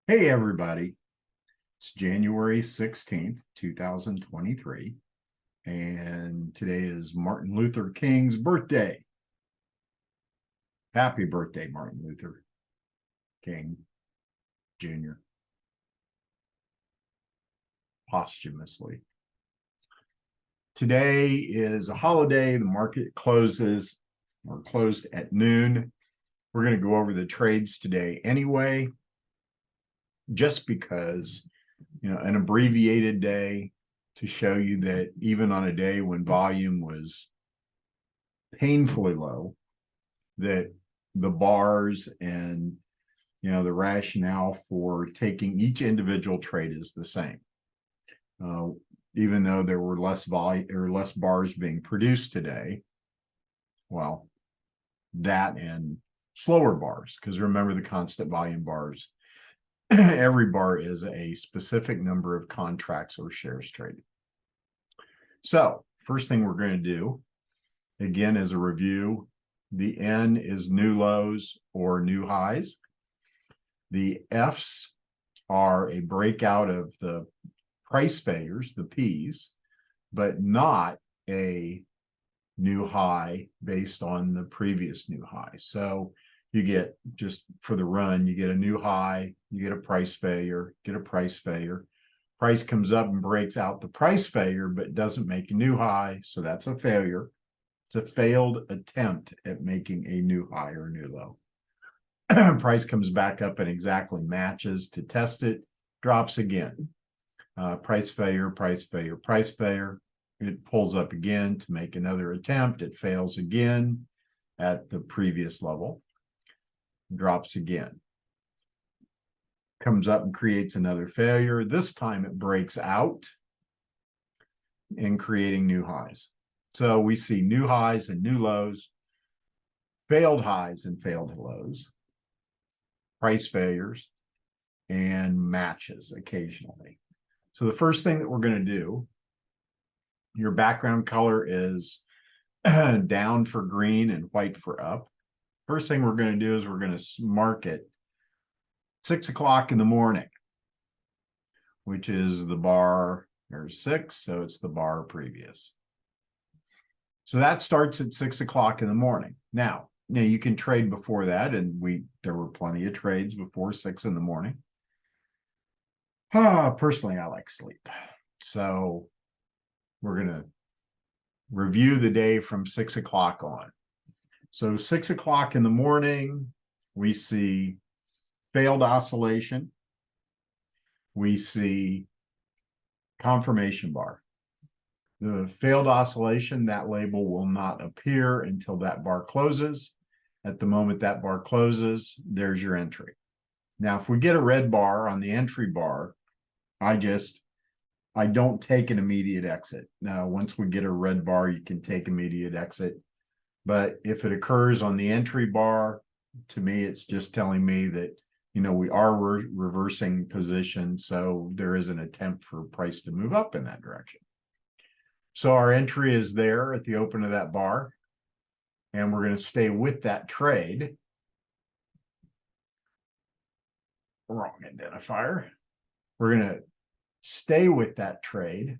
Hey, everybody. It's January 16th, 2023, and today is Martin Luther King's birthday. Happy birthday, Martin Luther King Jr., posthumously. Today is a holiday. The market closed at noon. We're going to go over the trades today anyway, just because, an abbreviated day to show you that even on a day when volume was painfully low, that the bars and the rationale for taking each individual trade is the same. Even though there were less volume or less bars being produced today, well, that and slower bars, because remember the constant volume bars, every bar is a specific number of contracts or shares traded. So first thing we're going to do, again, as a review, the N is new lows or new highs. The Fs are a breakout of the price failures, the Ps, but not a new high based on the previous new high. So you get, just for the run, you get a new high, you get a price failure, get a price failure. Price comes up and breaks out the price failure, but doesn't make a new high. So that's a failure. It's a failed attempt at making a new high or new low. Price comes back up and exactly matches to test it, drops again. Price failure, price failure, price failure. It pulls up again to make another attempt. It fails again at the previous level, drops again. Comes up and creates another failure. This time it breaks out and creating new highs. So we see new highs and new lows, failed highs and failed lows, price failures, and matches occasionally. So the first thing that we're going to do, your background color is down for green and white for up. First thing we're going to do is we're going to mark it 6 o'clock in the morning, which is the bar, there's 6, so it's the bar previous. So that starts at 6 o'clock in the morning. Now you can trade before that, and there were plenty of trades before 6 in the morning. Personally, I like sleep. So we're going to review the day from 6 o'clock on. So 6 o'clock in the morning, we see failed oscillation. We see confirmation bar. The failed oscillation, that label will not appear until that bar closes. At the moment that bar closes, there's your entry. Now, if we get a red bar on the entry bar, I don't take an immediate exit. Now, once we get a red bar, you can take immediate exit. But if it occurs on the entry bar, to me, it's just telling me that, we are reversing position. So there is an attempt for price to move up in that direction. So our entry is there at the open of that bar, and we're going to stay with that trade. Wrong identifier. We're going to stay with that trade.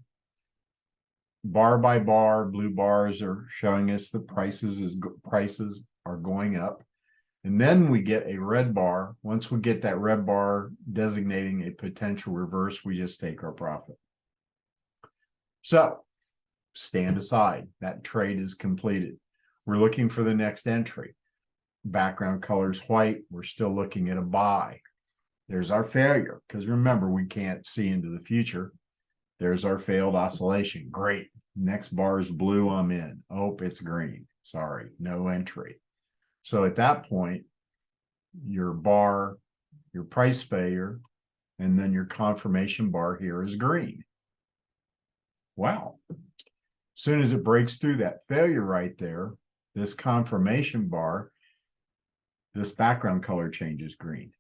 Bar by bar, blue bars are showing us the prices are going up. And then we get a red bar. Once we get that red bar designating a potential reverse, we just take our profit. So stand aside. That trade is completed. We're looking for the next entry. Background color is white. We're still looking at a buy. There's our failure, because remember, we can't see into the future. There's our failed oscillation. Great. Next bar is blue. I'm in. Oh, it's green. Sorry, no entry. So at that point, your bar, your price failure, and then your confirmation bar here is green. Wow. As soon as it breaks through that failure right there, this confirmation bar, this background color changes green.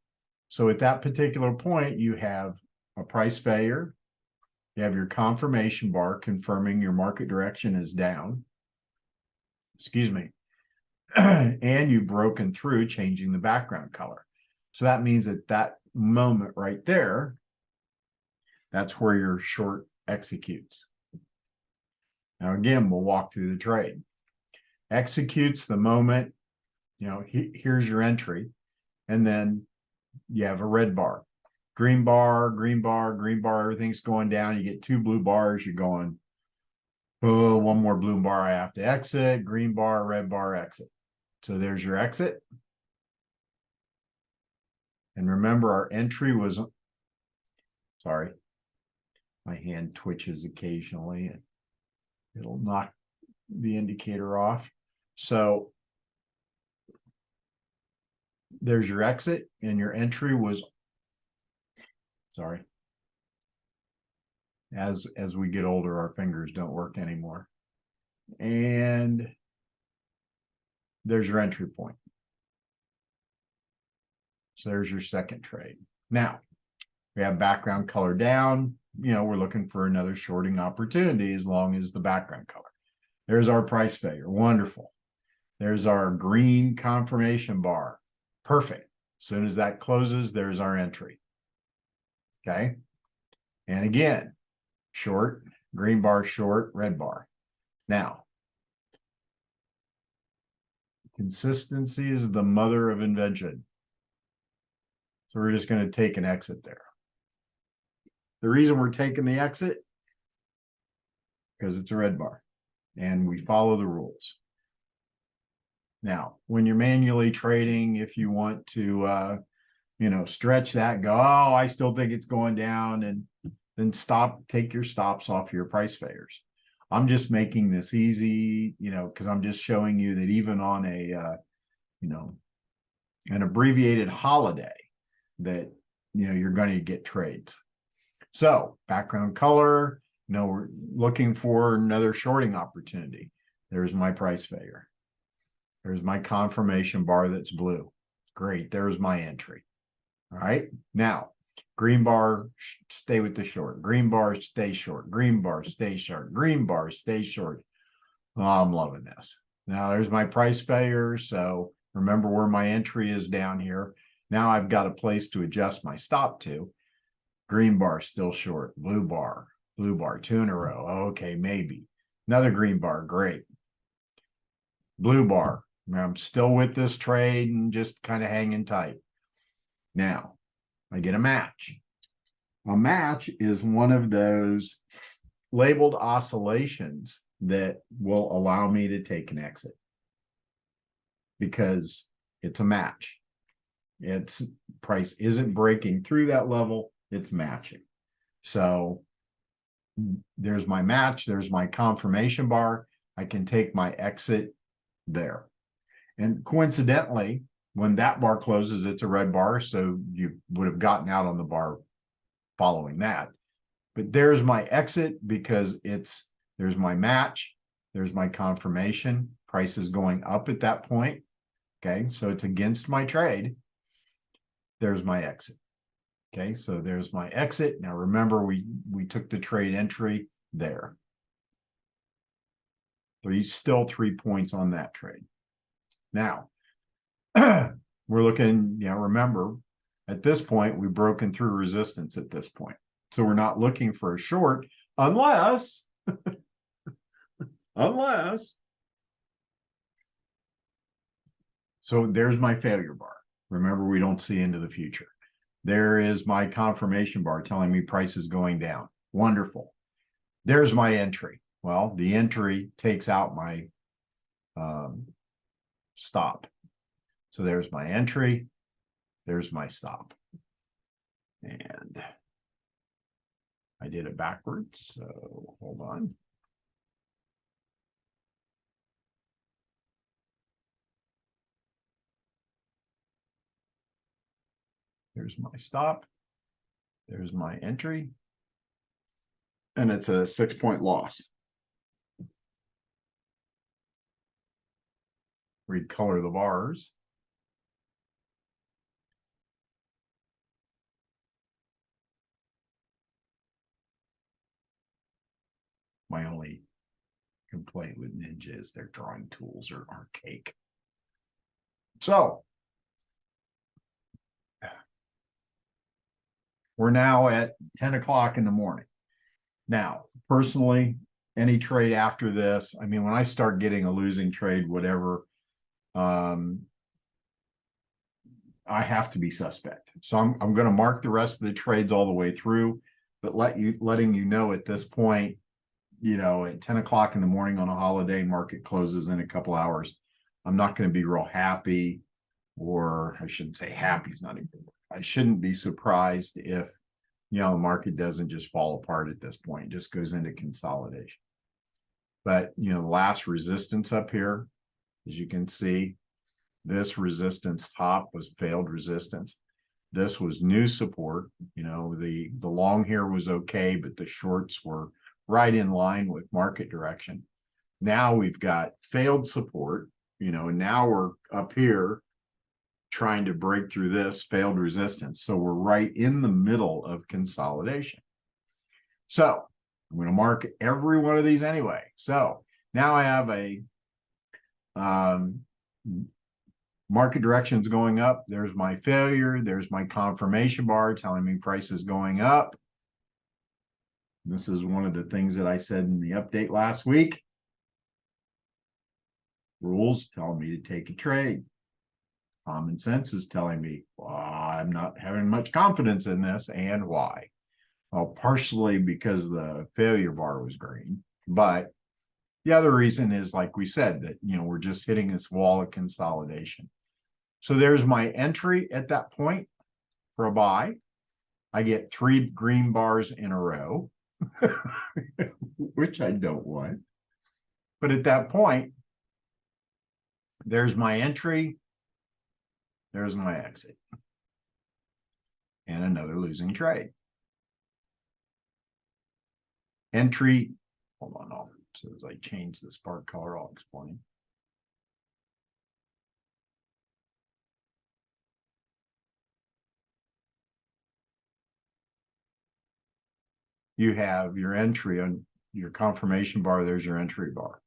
So at that particular point, you have a price failure. You have your confirmation bar confirming your market direction is down. Excuse me. And you've broken through, changing the background color. So that means at that moment right there, that's where your short executes. Now, again, we'll walk through the trade. Executes the moment, here's your entry. And then you have a red bar, green bar, green bar, green bar, everything's going down. You get two blue bars, you're going, oh, one more blue bar, I have to exit, green bar, red bar, exit. So there's your exit. And remember, our entry was, sorry, my hand twitches occasionally and it'll knock the indicator off. So there's your exit, and your entry was, sorry, as we get older, our fingers don't work anymore. And there's your entry point. So there's your second trade. Now we have background color down. We're looking for another shorting opportunity as long as the background color. There's our price failure. Wonderful. There's our green confirmation bar. Perfect. As soon as that closes, there's our entry. Okay. And again, short, green bar, short, red bar. Now, consistency is the mother of invention. So we're just going to take an exit there. The reason we're taking the exit, because it's a red bar and we follow the rules. Now, when you're manually trading, if you want to, stretch that, go, oh, I still think it's going down, and then take your stops off your price failures. I'm just making this easy, because I'm just showing you that even on a, an abbreviated holiday that, you're going to get trades. So background color, we're looking for another shorting opportunity. There's my price failure. There's my confirmation bar that's blue. Great. There's my entry. All right. Now, green bar, stay with the short. Green bar, stay short. Green bar, stay short. Green bar, stay short. Oh, I'm loving this. Now, there's my price failure. So remember where my entry is down here. Now I've got a place to adjust my stop to. Green bar, still short. Blue bar, two in a row. Okay, maybe. Another green bar, great. Blue bar, I'm still with this trade and just kind of hanging tight. Now, I get a match. A match is one of those labeled oscillations that will allow me to take an exit because it's a match. Its price isn't breaking through that level, it's matching. So there's my match, there's my confirmation bar. I can take my exit there. And coincidentally, when that bar closes, it's a red bar. So you would have gotten out on the bar following that. But there's my exit because there's my match. There's my confirmation. Price is going up at that point. Okay. So it's against my trade. There's my exit. Okay. So there's my exit. Now remember, we took the trade entry there. So still 3 points on that trade. Now, we're looking, remember, at this point, we've broken through resistance at this point. So we're not looking for a short unless, so there's my failure bar. Remember, we don't see into the future. There is my confirmation bar telling me price is going down. Wonderful. There's my entry. Well, the entry takes out my stop. So there's my entry, there's my stop. And I did it backwards, so hold on. There's my stop, there's my entry, and it's a 6-point loss. Recolor the bars. My only complaint with Ninja is their drawing tools are archaic. So We're now at 10 o'clock in the morning. Now, personally, any trade after this, I mean, when I start getting a losing trade, whatever, I have to be suspect. So I'm going to mark the rest of the trades all the way through, but letting you know at this point, at 10 o'clock in the morning on a holiday, market closes in a couple hours. I'm not going to be real happy, or I shouldn't say happy is not even. I shouldn't be surprised if the market doesn't just fall apart at this point, it just goes into consolidation. But the last resistance up here, as you can see, this resistance top was failed resistance. This was new support. The long here was okay, but the shorts were right in line with market direction. Now we've got failed support, and now we're up here trying to break through this failed resistance. So we're right in the middle of consolidation. So I'm going to mark every one of these anyway. So now I have a market directions going up. There's my failure. There's my confirmation bar telling me price is going up. This is one of the things that I said in the update last week. Rules tell me to take a trade. Common sense is telling me, well, I'm not having much confidence in this, and why? Well, partially because the failure bar was green, but the other reason is, like we said, that we're just hitting this wall of consolidation. So there's my entry at that point for a buy. I get 3 green bars in a row, which I don't want. But at that point, there's my entry. There's my exit. And another losing trade. Entry, hold on. So as I change the spark color, I'll explain. You have your entry on your confirmation bar. There's your entry bar.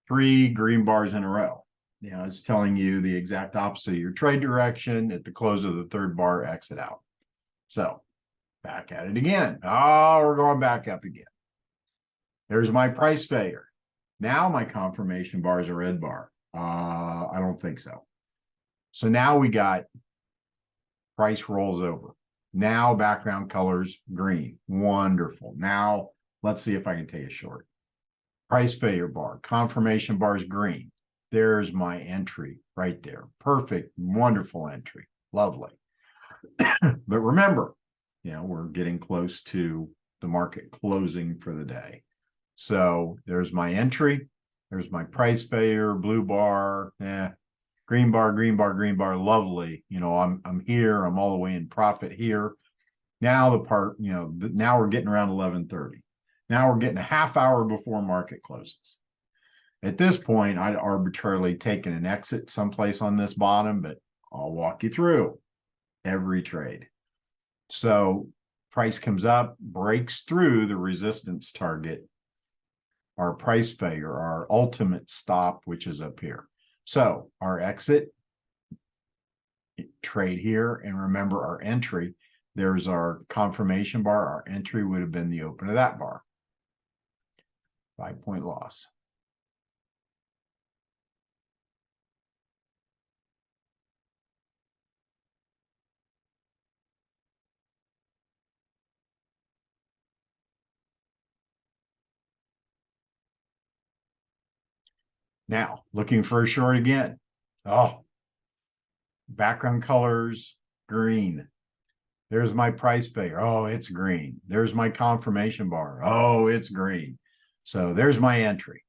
3 green bars in a row. It's telling you the exact opposite of your trade direction. At the close of the 3rd bar, exit out. So back at it again. Oh, we're going back up again. There's my price failure. Now my confirmation bar is a red bar. I don't think so. So now we got price rolls over. Now background colors green. Wonderful. Now let's see if I can take a short. Price failure bar. Confirmation bar is green. There's my entry right there. Perfect. Wonderful entry. Lovely. But remember, we're getting close to the market closing for the day. So there's my entry. There's my price failure, blue bar, green bar, green bar, green bar. Lovely. I'm here. I'm all the way in profit here. Now now we're getting around 11:30. Now we're getting a half hour before market closes. At this point, I'd arbitrarily taken an exit someplace on this bottom, but I'll walk you through every trade. So price comes up, breaks through the resistance target, our price failure, our ultimate stop, which is up here. So our exit, trade here, and remember our entry, there's our confirmation bar. Our entry would have been the open of that bar. 5-point loss. Now, looking for a short again. Oh, background colors, green. There's my price failure. Oh, it's green. There's my confirmation bar. Oh, it's green. So there's my entry.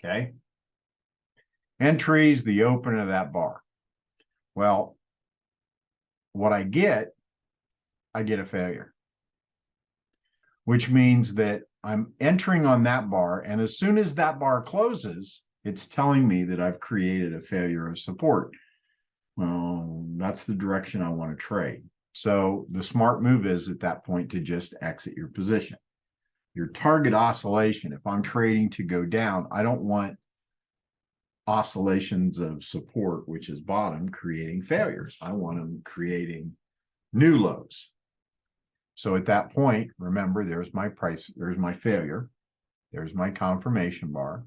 Okay. Entries, the open of that bar. Well, what I get a failure, which means that I'm entering on that bar. And as soon as that bar closes, it's telling me that I've created a failure of support. Well, that's the direction I want to trade. So the smart move is at that point to just exit your position. Your target oscillation, if I'm trading to go down, I don't want oscillations of support, which is bottom, creating failures. I want them creating new lows. So at that point, remember, there's my price, there's my failure, there's my confirmation bar,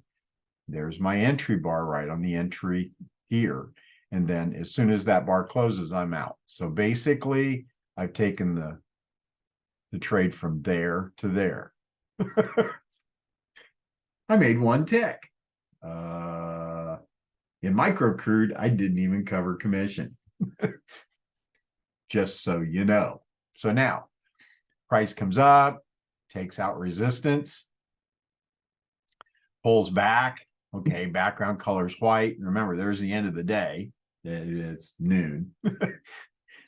there's my entry bar right on the entry here. And then as soon as that bar closes, I'm out. So basically, I've taken the trade from there to there. I made one tick. In Micro Crude, I didn't even cover commission. Just so you know. So now, price comes up, takes out resistance, pulls back. Okay, background color is white. Remember, there's the end of the day. It's noon.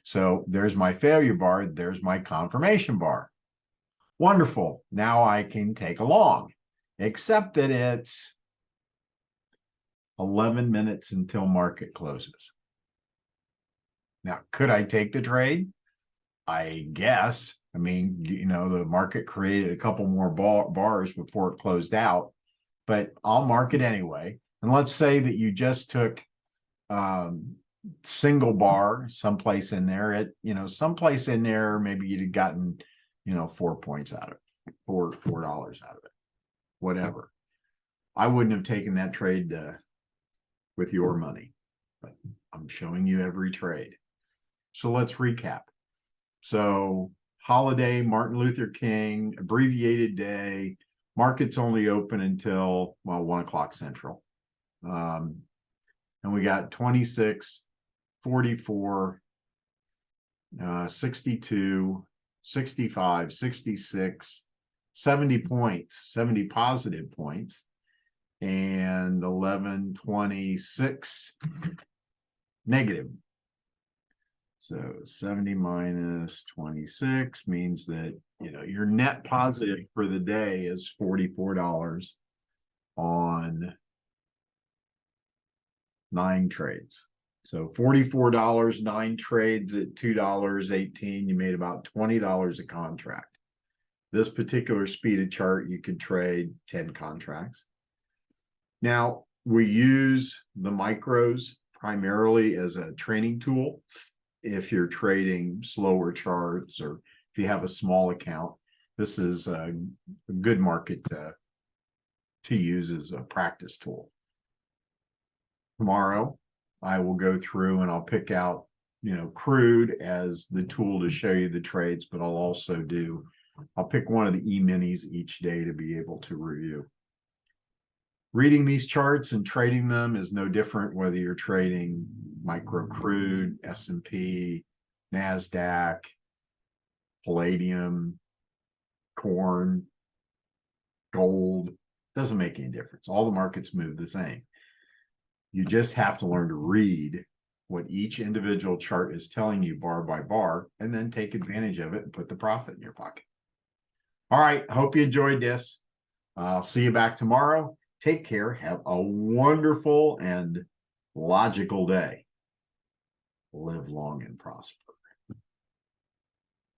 So there's my failure bar. There's my confirmation bar. Wonderful. Now I can take a long, except that it's 11 minutes until market closes. Now, could I take the trade? I guess. I mean, you know, the market created a couple more bars before it closed out, but I'll mark it anyway. And let's say that you just took single bar someplace in there, someplace in there, maybe you'd have gotten, 4 points out of it, $4 out of it, whatever. I wouldn't have taken that trade with your money, but I'm showing you every trade. So let's recap. So holiday, Martin Luther King, abbreviated day, market's only open until, 1 o'clock Central. And we got 26, 44, 62, 65, 66, 70 points, 70 positive points, and 1126 negative. So 70 minus 26 means that, your net positive for the day is $44 on 9 trades. So $44, 9 trades at $2.18, you made about $20 a contract. This particular speeded chart, you could trade 10 contracts. Now, we use the micros primarily as a training tool. If you're trading slower charts or if you have a small account, this is a good market to use as a practice tool. Tomorrow, I will go through and I'll pick out, crude as the tool to show you the trades, but I'll pick one of the E-minis each day to be able to review. Reading these charts and trading them is no different whether you're trading Micro Crude, S&P, NASDAQ, palladium, corn, gold. Doesn't make any difference. All the markets move the same. You just have to learn to read what each individual chart is telling you bar by bar, and then take advantage of it and put the profit in your pocket. All right. Hope you enjoyed this. I'll see you back tomorrow. Take care. Have a wonderful and logical day. Live long and prosper.